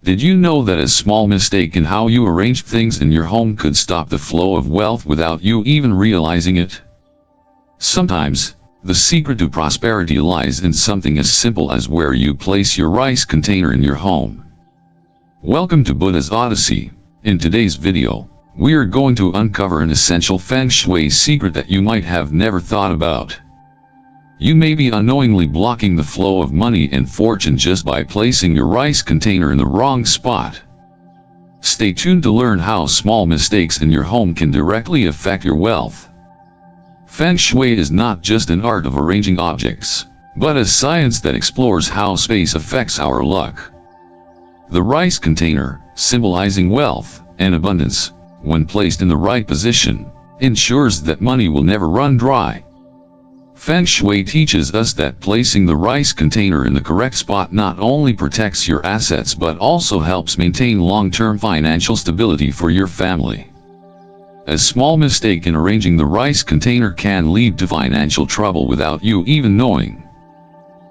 Did you know that a small mistake in how you arrange things in your home could stop the flow of wealth without you even realizing it? Sometimes, the secret to prosperity lies in something as simple as where you place your rice container in your home. Welcome to Buddha's Odyssey. In today's video, we are going to uncover an essential Feng Shui secret that you might have never thought about. You may be unknowingly blocking the flow of money and fortune just by placing your rice container in the wrong spot. Stay tuned to learn how small mistakes in your home can directly affect your wealth. Feng Shui is not just an art of arranging objects, but a science that explores how space affects our luck. The rice container, symbolizing wealth and abundance, when placed in the right position, ensures that money will never run dry. Feng Shui teaches us that placing the rice container in the correct spot not only protects your assets but also helps maintain long-term financial stability for your family. A small mistake in arranging the rice container can lead to financial trouble without you even knowing.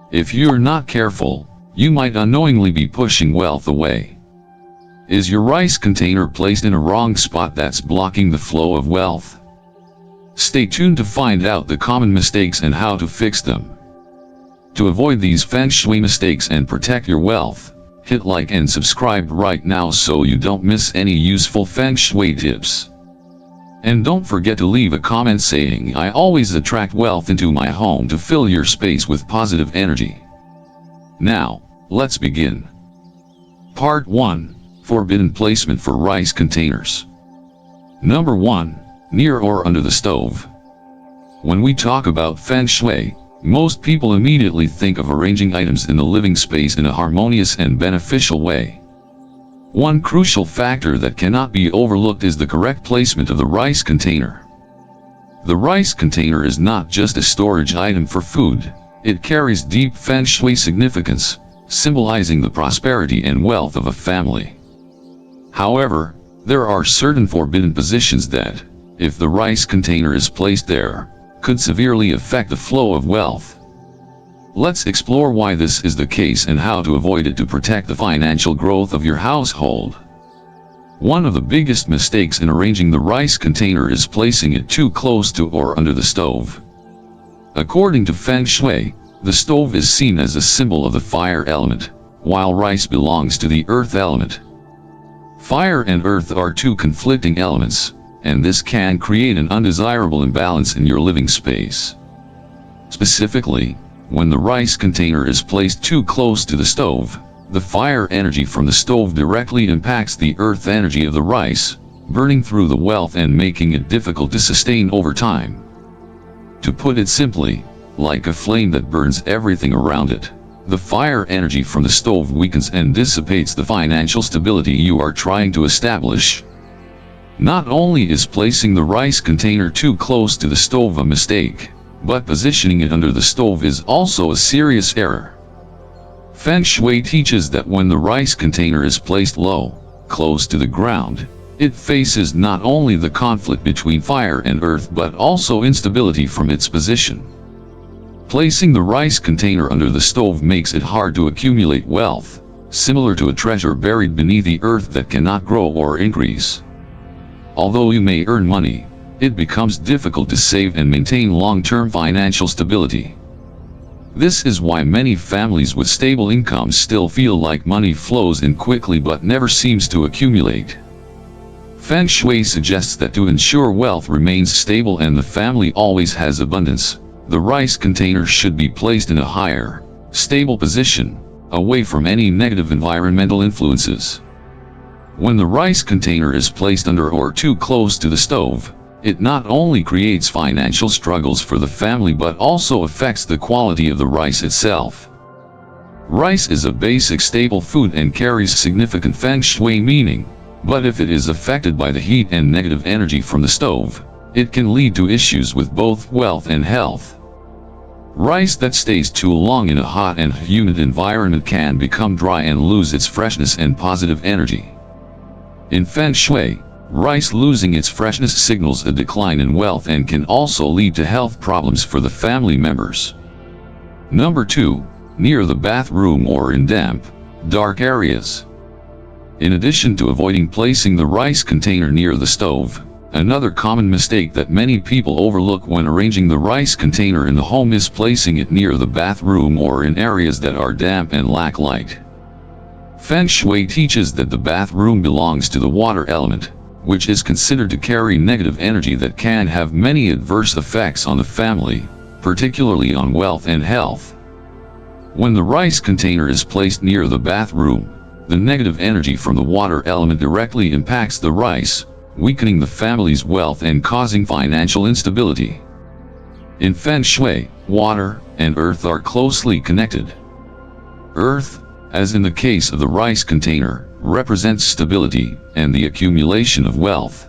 If you're not careful, you might unknowingly be pushing wealth away. Is your rice container placed in a wrong spot that's blocking the flow of wealth? Stay tuned to find out the common mistakes and how to fix them. To avoid these Feng Shui mistakes and protect your wealth, hit like and subscribe right now so you don't miss any useful Feng Shui tips. And don't forget to leave a comment saying I always attract wealth into my home to fill your space with positive energy. Now, let's begin. Part 1. Forbidden placement for rice containers. Number 1. Near or under the stove. When we talk about Feng Shui, most people immediately think of arranging items in the living space in a harmonious and beneficial way. One crucial factor that cannot be overlooked is the correct placement of the rice container. The rice container is not just a storage item for food, it carries deep Feng Shui significance, symbolizing the prosperity and wealth of a family. However, there are certain forbidden positions that, if the rice container is placed there, could severely affect the flow of wealth. Let's explore why this is the case and how to avoid it to protect the financial growth of your household. One of the biggest mistakes in arranging the rice container is placing it too close to or under the stove. According to Feng Shui, the stove is seen as a symbol of the fire element, while rice belongs to the earth element. Fire and earth are two conflicting elements, and this can create an undesirable imbalance in your living space. Specifically, when the rice container is placed too close to the stove, the fire energy from the stove directly impacts the earth energy of the rice, burning through the wealth and making it difficult to sustain over time. To put it simply, like a flame that burns everything around it, the fire energy from the stove weakens and dissipates the financial stability you are trying to establish. Not only is placing the rice container too close to the stove a mistake, but positioning it under the stove is also a serious error. Feng Shui teaches that when the rice container is placed low, close to the ground, it faces not only the conflict between fire and earth but also instability from its position. Placing the rice container under the stove makes it hard to accumulate wealth, similar to a treasure buried beneath the earth that cannot grow or increase. Although you may earn money, it becomes difficult to save and maintain long-term financial stability. This is why many families with stable incomes still feel like money flows in quickly but never seems to accumulate. Feng Shui suggests that to ensure wealth remains stable and the family always has abundance, the rice container should be placed in a higher, stable position, away from any negative environmental influences. When the rice container is placed under or too close to the stove, it not only creates financial struggles for the family but also affects the quality of the rice itself. Rice is a basic staple food and carries significant Feng Shui meaning, but if it is affected by the heat and negative energy from the stove, it can lead to issues with both wealth and health. Rice that stays too long in a hot and humid environment can become dry and lose its freshness and positive energy. In Feng Shui, rice losing its freshness signals a decline in wealth and can also lead to health problems for the family members. Number 2. Near the bathroom or in damp, dark areas. In addition to avoiding placing the rice container near the stove, another common mistake that many people overlook when arranging the rice container in the home is placing it near the bathroom or in areas that are damp and lack light. Feng Shui teaches that the bathroom belongs to the water element, which is considered to carry negative energy that can have many adverse effects on the family, particularly on wealth and health. When the rice container is placed near the bathroom, the negative energy from the water element directly impacts the rice, weakening the family's wealth and causing financial instability. In Feng Shui, water and earth are closely connected. Earth, as in the case of the rice container, represents stability and the accumulation of wealth.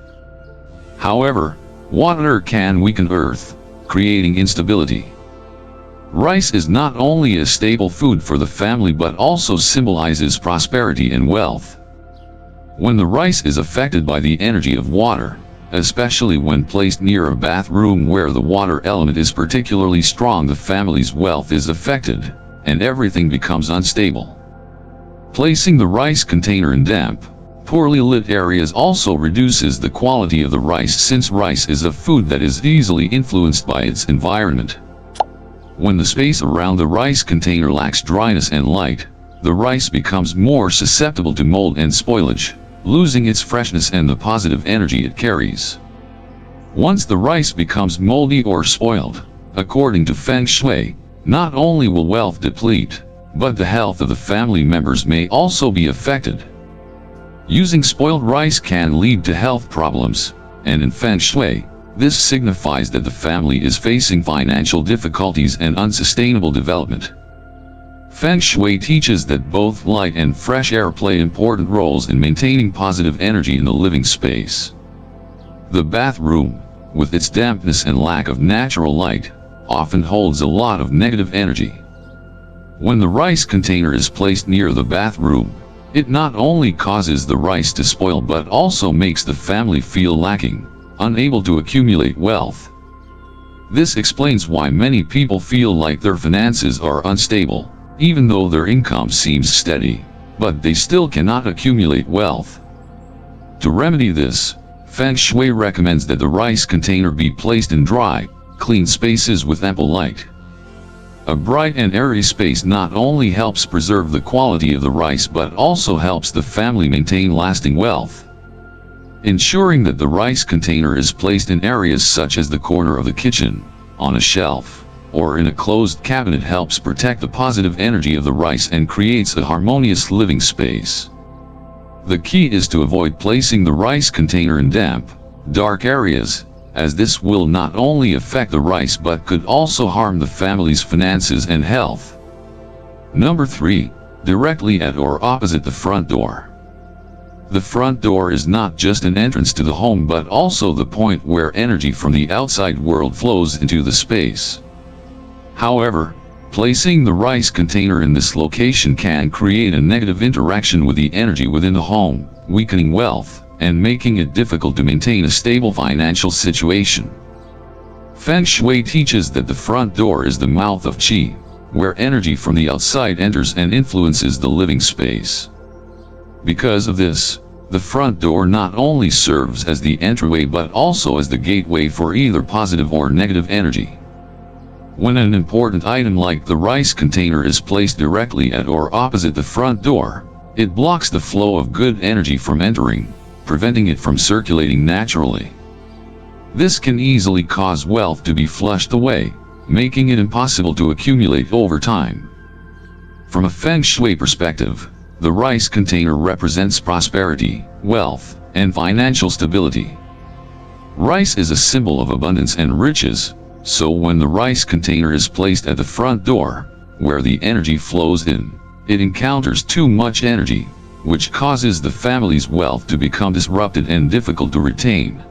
However, water can weaken earth, creating instability. Rice is not only a staple food for the family but also symbolizes prosperity and wealth. When the rice is affected by the energy of water, especially when placed near a bathroom where the water element is particularly strong, the family's wealth is affected, and everything becomes unstable. Placing the rice container in damp, poorly lit areas also reduces the quality of the rice, since rice is a food that is easily influenced by its environment. When the space around the rice container lacks dryness and light, the rice becomes more susceptible to mold and spoilage, losing its freshness and the positive energy it carries. Once the rice becomes moldy or spoiled, according to Feng Shui, not only will wealth deplete, but the health of the family members may also be affected. Using spoiled rice can lead to health problems, and in Feng Shui, this signifies that the family is facing financial difficulties and unsustainable development. Feng Shui teaches that both light and fresh air play important roles in maintaining positive energy in the living space. The bathroom, with its dampness and lack of natural light, often holds a lot of negative energy. When the rice container is placed near the bathroom, it not only causes the rice to spoil but also makes the family feel lacking, unable to accumulate wealth. This explains why many people feel like their finances are unstable, even though their income seems steady, but they still cannot accumulate wealth. To remedy this, Feng Shui recommends that the rice container be placed in dry, clean spaces with ample light. A bright and airy space not only helps preserve the quality of the rice but also helps the family maintain lasting wealth. Ensuring that the rice container is placed in areas such as the corner of the kitchen, on a shelf, or in a closed cabinet helps protect the positive energy of the rice and creates a harmonious living space. The key is to avoid placing the rice container in damp, dark areas, as this will not only affect the rice but could also harm the family's finances and health. Number 3. Directly at or opposite the front door. The front door is not just an entrance to the home but also the point where energy from the outside world flows into the space. However, placing the rice container in this location can create a negative interaction with the energy within the home, weakening wealth, and making it difficult to maintain a stable financial situation. Feng Shui teaches that the front door is the mouth of qi, where energy from the outside enters and influences the living space. Because of this, the front door not only serves as the entryway but also as the gateway for either positive or negative energy. When an important item like the rice container is placed directly at or opposite the front door, it blocks the flow of good energy from entering, preventing it from circulating naturally. This can easily cause wealth to be flushed away, making it impossible to accumulate over time. From a Feng Shui perspective, the rice container represents prosperity, wealth, and financial stability. Rice is a symbol of abundance and riches, so when the rice container is placed at the front door, where the energy flows in, it encounters too much energy, which causes the family's wealth to become disrupted and difficult to retain.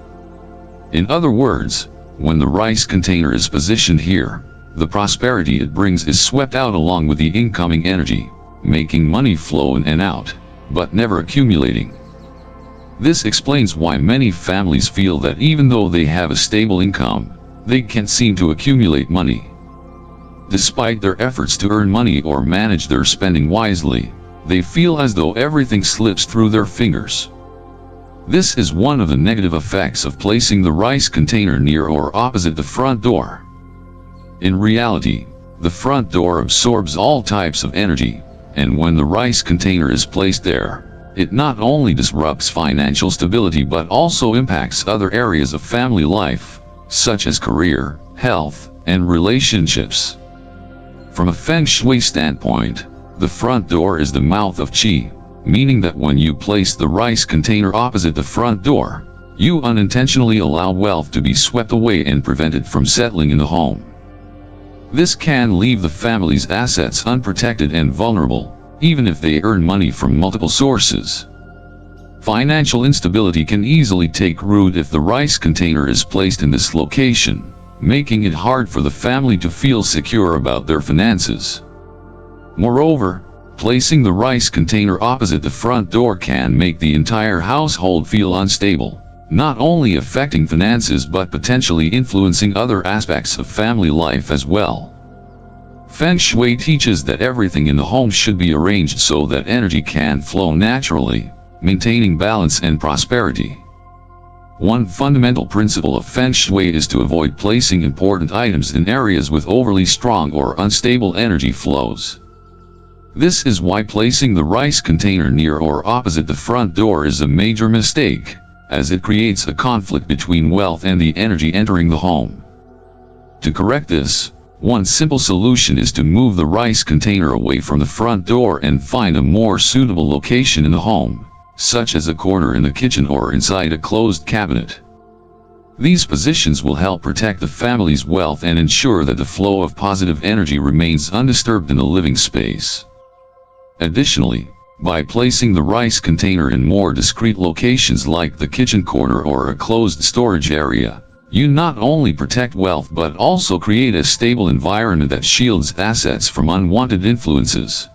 In other words, when the rice container is positioned here, the prosperity it brings is swept out along with the incoming energy, making money flow in and out, but never accumulating. This explains why many families feel that even though they have a stable income, they can't seem to accumulate money. Despite their efforts to earn money or manage their spending wisely, they feel as though everything slips through their fingers. This is one of the negative effects of placing the rice container near or opposite the front door. In reality, the front door absorbs all types of energy, and when the rice container is placed there, it not only disrupts financial stability but also impacts other areas of family life, such as career, health, and relationships. From a Feng Shui standpoint, the front door is the mouth of qi, meaning that when you place the rice container opposite the front door, you unintentionally allow wealth to be swept away and prevent it from settling in the home. This can leave the family's assets unprotected and vulnerable, even if they earn money from multiple sources. Financial instability can easily take root if the rice container is placed in this location, making it hard for the family to feel secure about their finances. Moreover, placing the rice container opposite the front door can make the entire household feel unstable, not only affecting finances but potentially influencing other aspects of family life as well. Feng Shui teaches that everything in the home should be arranged so that energy can flow naturally, maintaining balance and prosperity. One fundamental principle of Feng Shui is to avoid placing important items in areas with overly strong or unstable energy flows. This is why placing the rice container near or opposite the front door is a major mistake, as it creates a conflict between wealth and the energy entering the home. To correct this, one simple solution is to move the rice container away from the front door and find a more suitable location in the home, such as a corner in the kitchen or inside a closed cabinet. These positions will help protect the family's wealth and ensure that the flow of positive energy remains undisturbed in the living space. Additionally, by placing the rice container in more discreet locations like the kitchen corner or a closed storage area, you not only protect wealth but also create a stable environment that shields assets from unwanted influences.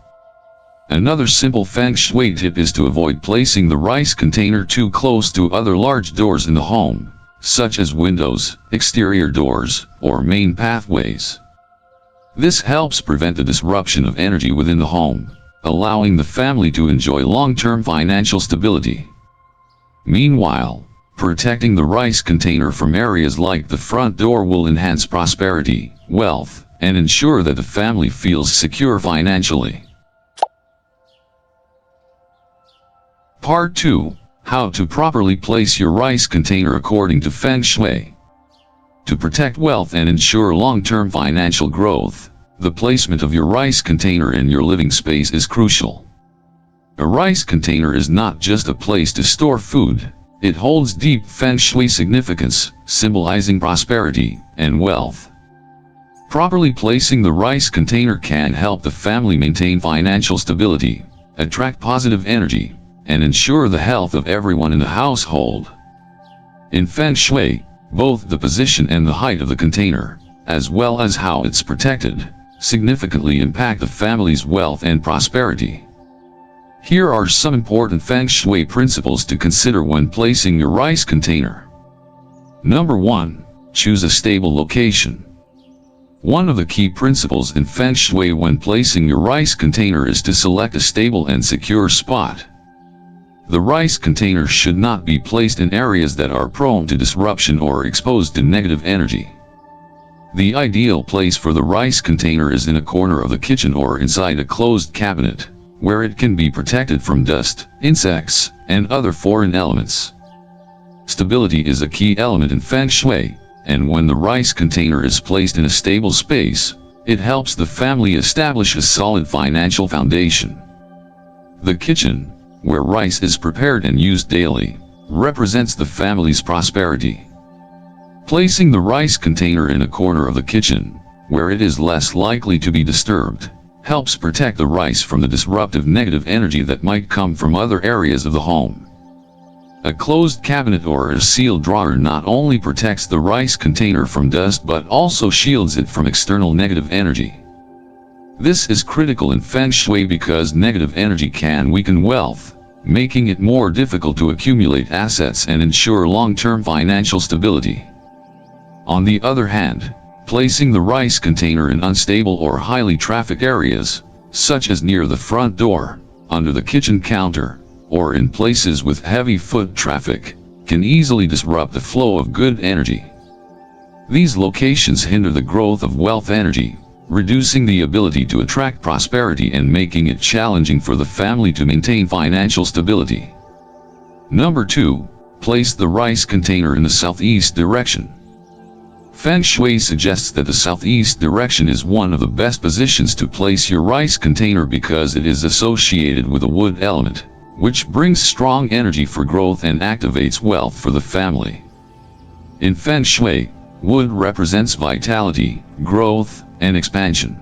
Another simple Feng Shui tip is to avoid placing the rice container too close to other large doors in the home, such as windows, exterior doors, or main pathways. This helps prevent the disruption of energy within the home, allowing the family to enjoy long-term financial stability. Meanwhile, protecting the rice container from areas like the front door will enhance prosperity, wealth, and ensure that the family feels secure financially. Part 2. How to properly place your rice container according to Feng Shui. To protect wealth and ensure long-term financial growth, the placement of your rice container in your living space is crucial. A rice container is not just a place to store food, it holds deep Feng Shui significance, symbolizing prosperity and wealth. Properly placing the rice container can help the family maintain financial stability, attract positive energy, and ensure the health of everyone in the household. In Feng Shui, both the position and the height of the container, as well as how it's protected, significantly impact the family's wealth and prosperity. Here are some important Feng Shui principles to consider when placing your rice container. Number 1. Choose a stable location. One of the key principles in Feng Shui when placing your rice container is to select a stable and secure spot. The rice container should not be placed in areas that are prone to disruption or exposed to negative energy. The ideal place for the rice container is in a corner of the kitchen or inside a closed cabinet, where it can be protected from dust, insects, and other foreign elements. Stability is a key element in Feng Shui, and when the rice container is placed in a stable space, it helps the family establish a solid financial foundation. The kitchen, where rice is prepared and used daily, represents the family's prosperity. Placing the rice container in a corner of the kitchen, where it is less likely to be disturbed, helps protect the rice from the disruptive negative energy that might come from other areas of the home. A closed cabinet or a sealed drawer not only protects the rice container from dust but also shields it from external negative energy. This is critical in Feng Shui because negative energy can weaken wealth, making it more difficult to accumulate assets and ensure long-term financial stability. On the other hand, placing the rice container in unstable or highly trafficked areas, such as near the front door, under the kitchen counter, or in places with heavy foot traffic, can easily disrupt the flow of good energy. These locations hinder the growth of wealth energy, reducing the ability to attract prosperity and making it challenging for the family to maintain financial stability. Number 2. Place the rice container in the southeast direction. Feng Shui suggests that the southeast direction is one of the best positions to place your rice container because it is associated with a wood element, which brings strong energy for growth and activates wealth for the family. In Feng Shui, wood represents vitality, growth, and expansion.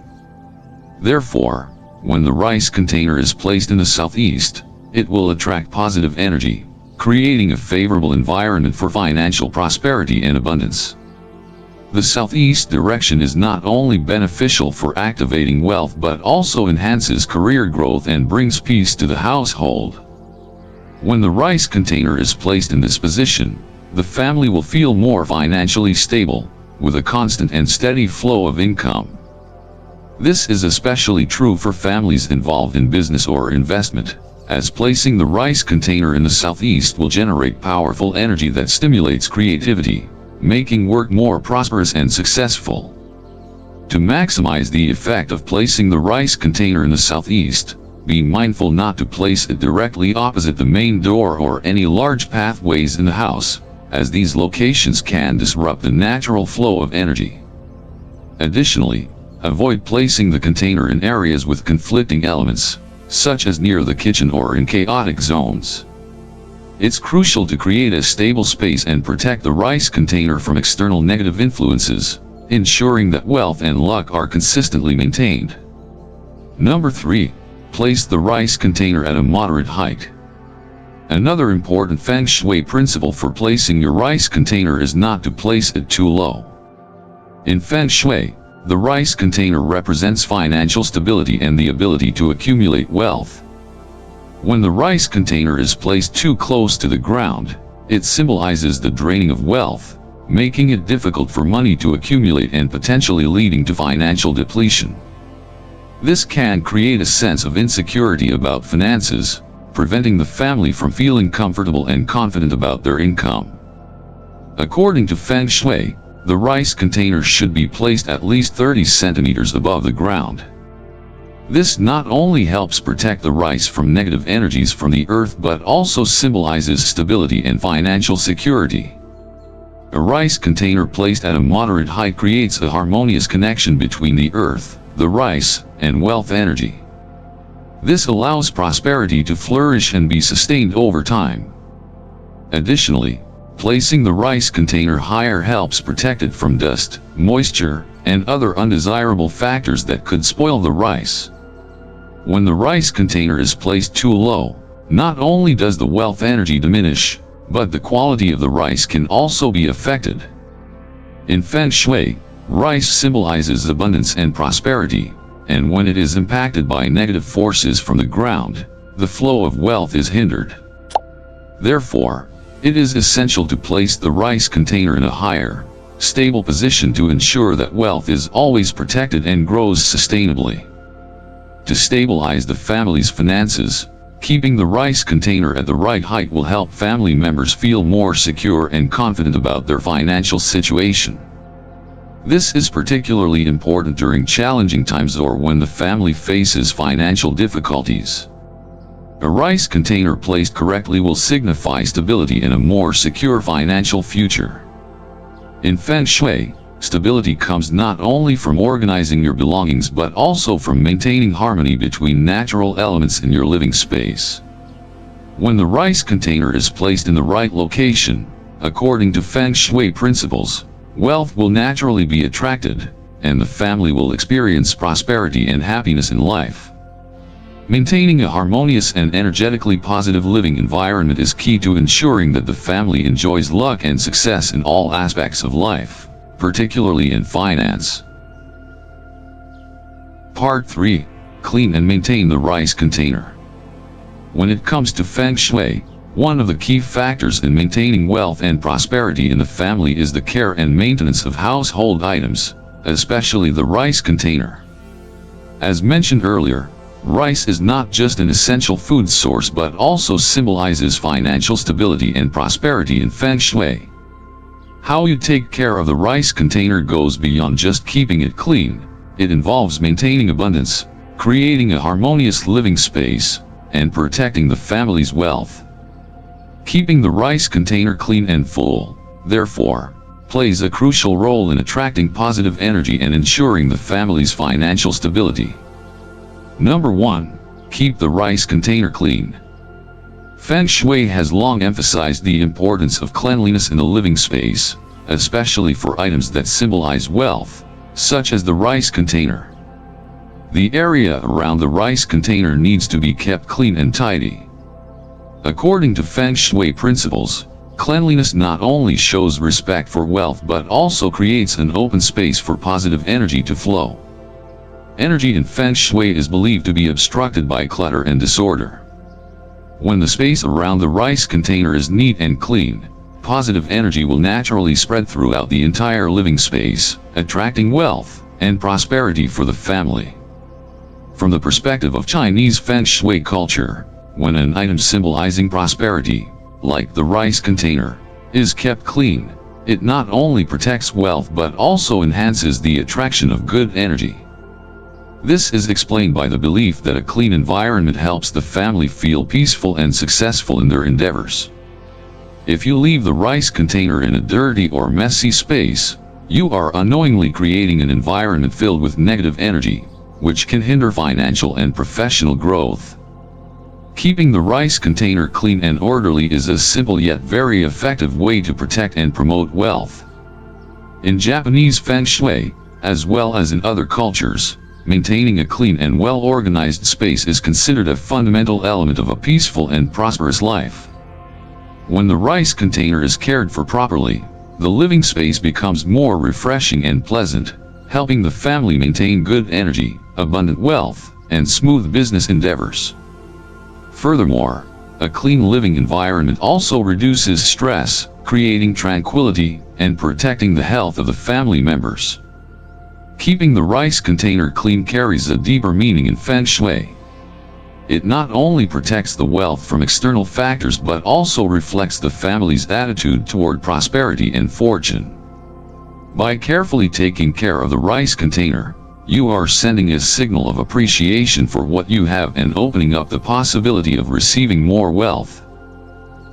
Therefore, when the rice container is placed in the southeast, it will attract positive energy, creating a favorable environment for financial prosperity and abundance. The southeast direction is not only beneficial for activating wealth but also enhances career growth and brings peace to the household. When the rice container is placed in this position, the family will feel more financially stable, with a constant and steady flow of income. This is especially true for families involved in business or investment, as placing the rice container in the southeast will generate powerful energy that stimulates creativity, making work more prosperous and successful. To maximize the effect of placing the rice container in the southeast, be mindful not to place it directly opposite the main door or any large pathways in the house, as these locations can disrupt the natural flow of energy. Additionally, avoid placing the container in areas with conflicting elements, such as near the kitchen or in chaotic zones. It's crucial to create a stable space and protect the rice container from external negative influences, ensuring that wealth and luck are consistently maintained. Number 3. Place the rice container at a moderate height. Another important Feng Shui principle for placing your rice container is not to place it too low. In Feng Shui, the rice container represents financial stability and the ability to accumulate wealth. When the rice container is placed too close to the ground, it symbolizes the draining of wealth, making it difficult for money to accumulate and potentially leading to financial depletion. This can create a sense of insecurity about finances, preventing the family from feeling comfortable and confident about their income. According to Feng Shui, the rice container should be placed at least 30 centimeters above the ground. This not only helps protect the rice from negative energies from the earth but also symbolizes stability and financial security. A rice container placed at a moderate height creates a harmonious connection between the earth, the rice, and wealth energy. This allows prosperity to flourish and be sustained over time. Additionally, placing the rice container higher helps protect it from dust, moisture, and other undesirable factors that could spoil the rice. When the rice container is placed too low, not only does the wealth energy diminish, but the quality of the rice can also be affected. In Feng Shui, rice symbolizes abundance and prosperity, and when it is impacted by negative forces from the ground, the flow of wealth is hindered. Therefore, it is essential to place the rice container in a higher, stable position to ensure that wealth is always protected and grows sustainably. To stabilize the family's finances, keeping the rice container at the right height will help family members feel more secure and confident about their financial situation. This is particularly important during challenging times or when the family faces financial difficulties. A rice container placed correctly will signify stability and a more secure financial future. In Feng Shui, stability comes not only from organizing your belongings but also from maintaining harmony between natural elements in your living space. When the rice container is placed in the right location, according to Feng Shui principles, wealth will naturally be attracted, and the family will experience prosperity and happiness in life. Maintaining a harmonious and energetically positive living environment is key to ensuring that the family enjoys luck and success in all aspects of life, particularly in finance. Part 3. Clean and maintain the rice container. When it comes to Feng Shui, one of the key factors in maintaining wealth and prosperity in the family is the care and maintenance of household items, especially the rice container. As mentioned earlier, Rice is not just an essential food source but also symbolizes financial stability and prosperity in Feng Shui. How you take care of the rice container goes beyond just keeping it clean. It involves maintaining abundance, creating a harmonious living space, and protecting the family's wealth. Keeping the rice container clean and full, therefore, plays a crucial role in attracting positive energy and ensuring the family's financial stability. Number 1. Keep the rice container clean. Feng Shui has long emphasized the importance of cleanliness in the living space, especially for items that symbolize wealth, such as the rice container. The area around the rice container needs to be kept clean and tidy. According to Feng Shui principles, cleanliness not only shows respect for wealth but also creates an open space for positive energy to flow. Energy in Feng Shui is believed to be obstructed by clutter and disorder. When the space around the rice container is neat and clean, positive energy will naturally spread throughout the entire living space, attracting wealth and prosperity for the family. From the perspective of Chinese Feng Shui culture, when an item symbolizing prosperity, like the rice container, is kept clean, it not only protects wealth but also enhances the attraction of good energy. This is explained by the belief that a clean environment helps the family feel peaceful and successful in their endeavors. If you leave the rice container in a dirty or messy space, you are unknowingly creating an environment filled with negative energy, which can hinder financial and professional growth. Keeping the rice container clean and orderly is a simple yet very effective way to protect and promote wealth. In Japanese Feng Shui, as well as in other cultures, maintaining a clean and well-organized space is considered a fundamental element of a peaceful and prosperous life. When the rice container is cared for properly, the living space becomes more refreshing and pleasant, helping the family maintain good energy, abundant wealth, and smooth business endeavors. Furthermore, a clean living environment also reduces stress, creating tranquility, and protecting the health of the family members. Keeping the rice container clean carries a deeper meaning in Feng Shui. It not only protects the wealth from external factors but also reflects the family's attitude toward prosperity and fortune. By carefully taking care of the rice container, you are sending a signal of appreciation for what you have and opening up the possibility of receiving more wealth.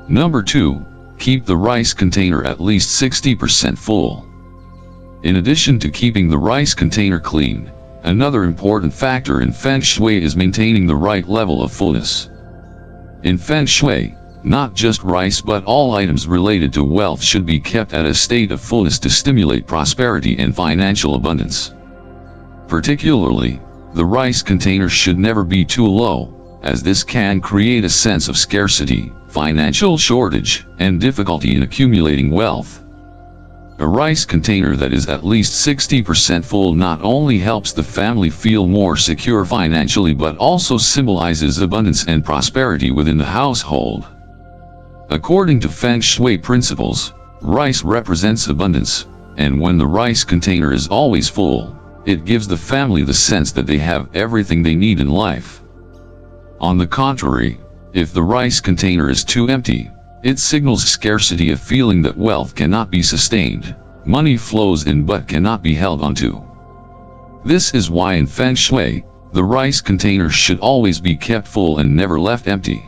Number 2. Keep the rice container at least 60% full. In addition to keeping the rice container clean, another important factor in Feng Shui is maintaining the right level of fullness. In Feng Shui, not just rice but all items related to wealth should be kept at a state of fullness to stimulate prosperity and financial abundance. Particularly, the rice container should never be too low, as this can create a sense of scarcity, financial shortage, and difficulty in accumulating wealth. A rice container that is at least 60% full not only helps the family feel more secure financially but also symbolizes abundance and prosperity within the household. According to Feng Shui principles, rice represents abundance, and when the rice container is always full, it gives the family the sense that they have everything they need in life. On the contrary, if the rice container is too empty, it signals scarcity, a feeling that wealth cannot be sustained, money flows in but cannot be held onto. This is why in Feng Shui, the rice container should always be kept full and never left empty.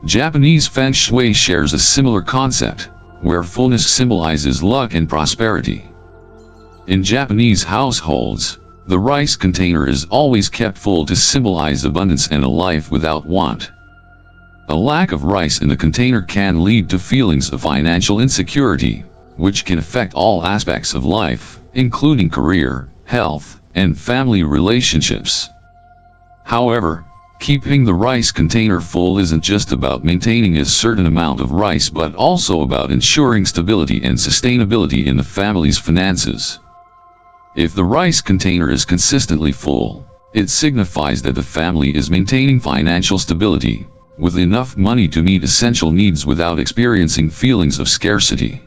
Japanese Feng Shui shares a similar concept, where fullness symbolizes luck and prosperity. In Japanese households, the rice container is always kept full to symbolize abundance and a life without want. A lack of rice in the container can lead to feelings of financial insecurity, which can affect all aspects of life, including career, health, and family relationships. However, keeping the rice container full isn't just about maintaining a certain amount of rice but also about ensuring stability and sustainability in the family's finances. If the rice container is consistently full, it signifies that the family is maintaining financial stability, with enough money to meet essential needs without experiencing feelings of scarcity.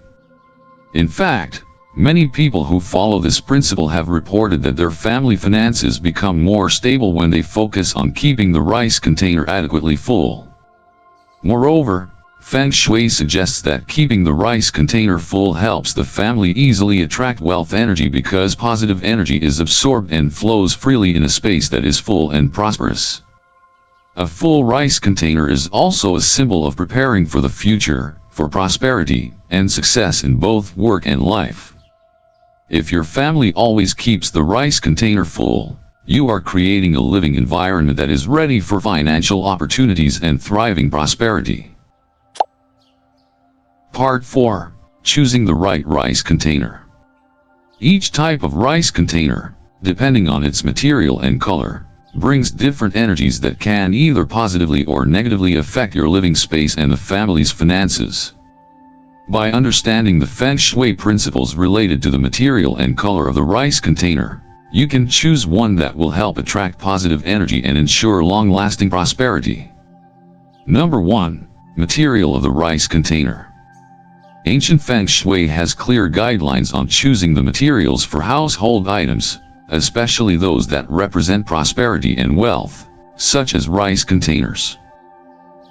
In fact, Many people who follow this principle have reported that their family finances become more stable when they focus on keeping the rice container adequately full. Moreover, Feng Shui suggests that keeping the rice container full helps the family easily attract wealth energy because positive energy is absorbed and flows freely in a space that is full and prosperous. A full rice container is also a symbol of preparing for the future, for prosperity and success in both work and life. If your family always keeps the rice container full, you are creating a living environment that is ready for financial opportunities and thriving prosperity. Part 4. Choosing the right rice container. Each type of rice container, depending on its material and color, brings different energies that can either positively or negatively affect your living space and the family's finances. By understanding the Feng Shui principles related to the material and color of the rice container, you can choose one that will help attract positive energy and ensure long-lasting prosperity. Number 1. Material of the rice container. Ancient Feng Shui has clear guidelines on choosing the materials for household items, especially those that represent prosperity and wealth, such as rice containers.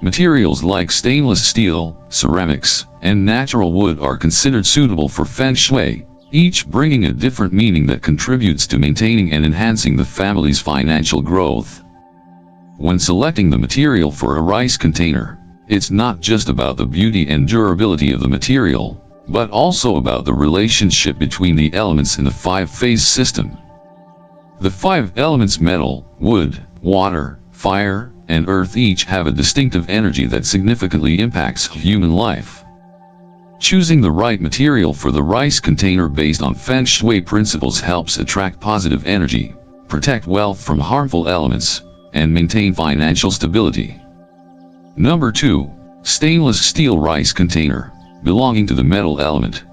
Materials like stainless steel, ceramics, and natural wood are considered suitable for Feng Shui, each bringing a different meaning that contributes to maintaining and enhancing the family's financial growth. When selecting the material for a rice container, it's not just about the beauty and durability of the material, but also about the relationship between the elements in the five-phase system. The 5 elements metal, wood, water, fire, and earth each have a distinctive energy that significantly impacts human life. Choosing the right material for the rice container based on Feng Shui principles helps attract positive energy, protect wealth from harmful elements, and maintain financial stability. Number 2. Stainless steel rice container, belonging to the metal element.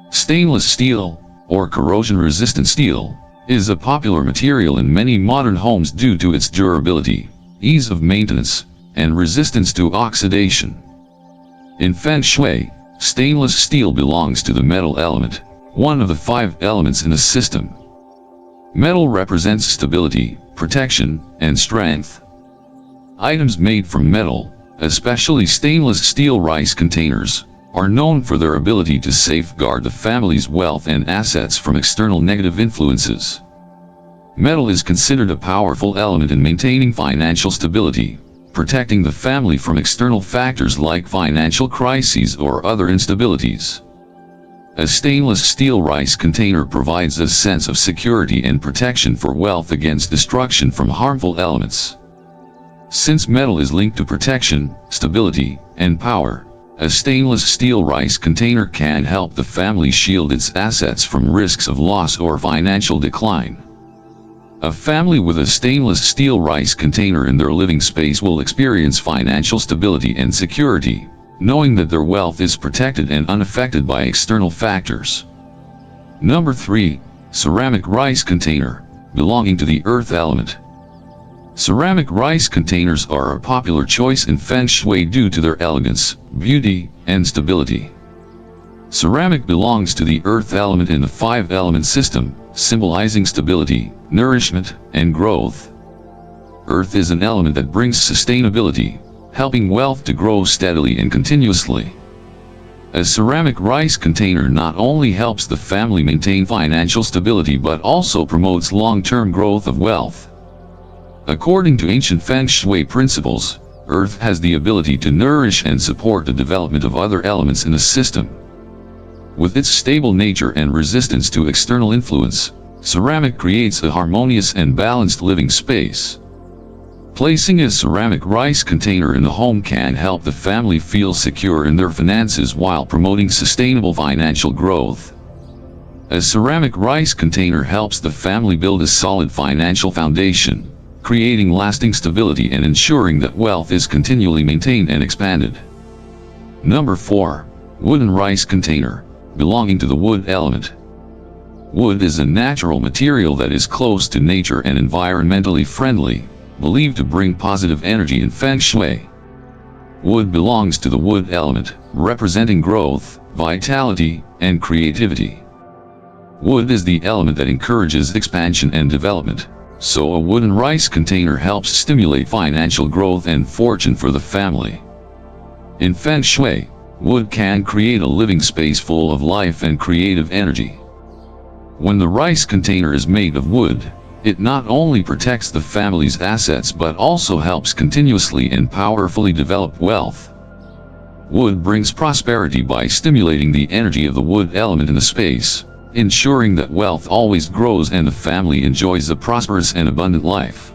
Stainless steel, or corrosion-resistant steel, is a popular material in many modern homes due to its durability, ease of maintenance, and resistance to oxidation. In Feng Shui, stainless steel belongs to the metal element, one of the 5 elements in a system. Metal represents stability, protection, and strength. Items made from metal, especially stainless steel rice containers, are known for their ability to safeguard the family's wealth and assets from external negative influences. Metal is considered a powerful element in maintaining financial stability, protecting the family from external factors like financial crises or other instabilities. A stainless steel rice container provides a sense of security and protection for wealth against destruction from harmful elements. Since metal is linked to protection, stability, and power, a stainless steel rice container can help the family shield its assets from risks of loss or financial decline. A family with a stainless steel rice container in their living space will experience financial stability and security, knowing that their wealth is protected and unaffected by external factors. Number 3. Ceramic rice container, belonging to the earth element. Ceramic rice containers are a popular choice in Feng Shui due to their elegance, beauty, and stability. Ceramic belongs to the earth element in the 5-element system, symbolizing stability, nourishment, and growth. Earth is an element that brings sustainability, helping wealth to grow steadily and continuously. A ceramic rice container not only helps the family maintain financial stability but also promotes long-term growth of wealth. According to ancient Feng Shui principles, Earth has the ability to nourish and support the development of other elements in the system. With its stable nature and resistance to external influence, ceramic creates a harmonious and balanced living space. Placing a ceramic rice container in the home can help the family feel secure in their finances while promoting sustainable financial growth. A ceramic rice container helps the family build a solid financial foundation, creating lasting stability and ensuring that wealth is continually maintained and expanded. Number 4. Wooden rice container, belonging to the wood element. Wood is a natural material that is close to nature and environmentally friendly, believed to bring positive energy in Feng Shui. Wood belongs to the wood element, representing growth, vitality, and creativity. Wood is the element that encourages expansion and development, so a wooden rice container helps stimulate financial growth and fortune for the family. In Feng Shui, wood can create a living space full of life and creative energy. When the rice container is made of wood, it not only protects the family's assets but also helps continuously and powerfully develop wealth. Wood brings prosperity by stimulating the energy of the wood element in the space, ensuring that wealth always grows and the family enjoys a prosperous and abundant life.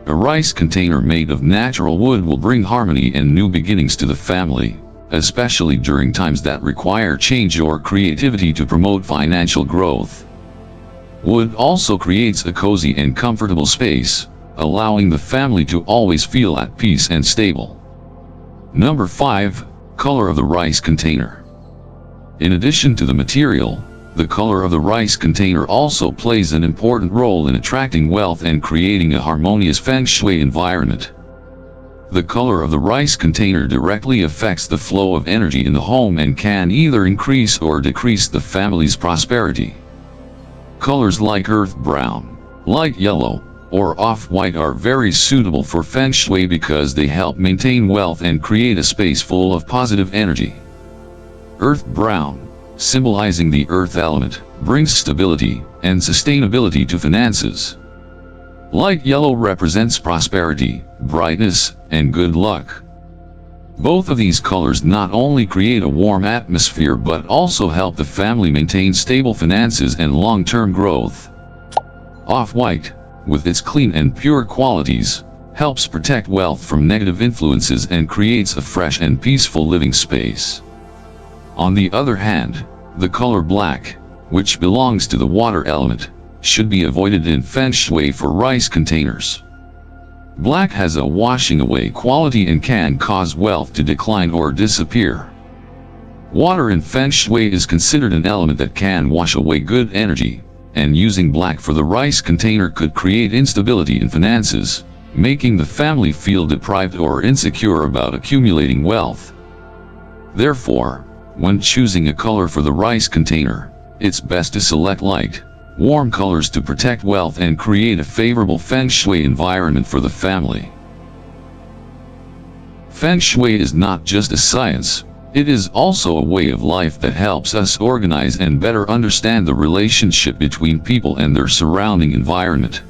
A rice container made of natural wood will bring harmony and new beginnings to the family, especially during times that require change or creativity to promote financial growth. Wood also creates a cozy and comfortable space, allowing the family to always feel at peace and stable. Number 5. Color of the rice container. In addition to the material, the color of the rice container also plays an important role in attracting wealth and creating a harmonious Feng Shui environment. The color of the rice container directly affects the flow of energy in the home and can either increase or decrease the family's prosperity. Colors like earth brown, light yellow, or off-white are very suitable for Feng Shui because they help maintain wealth and create a space full of positive energy. Earth brown, symbolizing the earth element, brings stability and sustainability to finances. Light yellow represents prosperity, brightness, and good luck. Both of these colors not only create a warm atmosphere but also help the family maintain stable finances and long-term growth. Off-white, with its clean and pure qualities, helps protect wealth from negative influences and creates a fresh and peaceful living space. On the other hand, the color black, which belongs to the water element, should be avoided in Feng Shui for rice containers. Black has a washing away quality and can cause wealth to decline or disappear. Water in Feng Shui is considered an element that can wash away good energy, and using black for the rice container could create instability in finances, making the family feel deprived or insecure about accumulating wealth. Therefore, when choosing a color for the rice container, it's best to select light, warm colors to protect wealth and create a favorable Feng Shui environment for the family. Feng Shui is not just a science, it is also a way of life that helps us organize and better understand the relationship between people and their surrounding environment.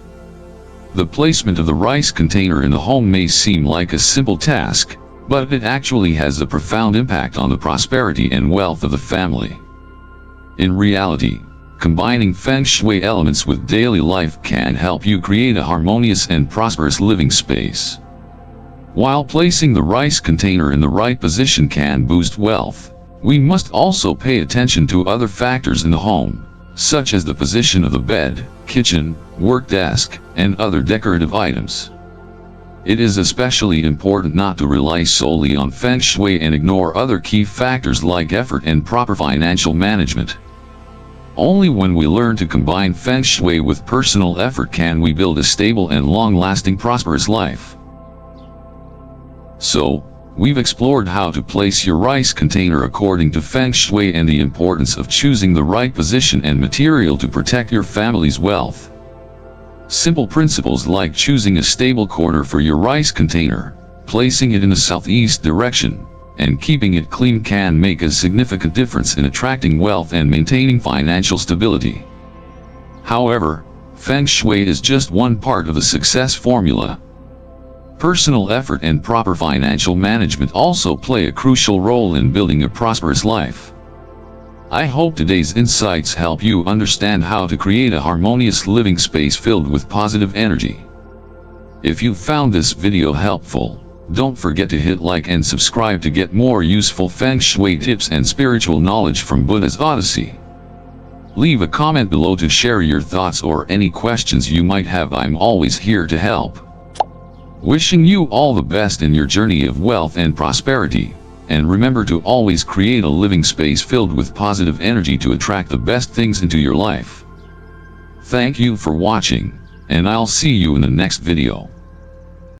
The placement of the rice container in the home may seem like a simple task, but it actually has a profound impact on the prosperity and wealth of the family. In reality, combining Feng Shui elements with daily life can help you create a harmonious and prosperous living space. While placing the rice container in the right position can boost wealth, we must also pay attention to other factors in the home, such as the position of the bed, kitchen, work desk, and other decorative items. It is especially important not to rely solely on Feng Shui and ignore other key factors like effort and proper financial management. Only when we learn to combine Feng Shui with personal effort can we build a stable and long-lasting prosperous life. So, we've explored how to place your rice container according to Feng Shui and the importance of choosing the right position and material to protect your family's wealth. Simple principles like choosing a stable corner for your rice container, placing it in the southeast direction, and keeping it clean can make a significant difference in attracting wealth and maintaining financial stability. However, Feng Shui is just one part of the success formula. Personal effort and proper financial management also play a crucial role in building a prosperous life. I hope today's insights help you understand how to create a harmonious living space filled with positive energy. If you found this video helpful, don't forget to hit like and subscribe to get more useful Feng Shui tips and spiritual knowledge from Buddha's Odyssey. Leave a comment below to share your thoughts or any questions you might have. I'm always here to help. Wishing you all the best in your journey of wealth and prosperity, and remember to always create a living space filled with positive energy to attract the best things into your life. Thank you for watching, and I'll see you in the next video.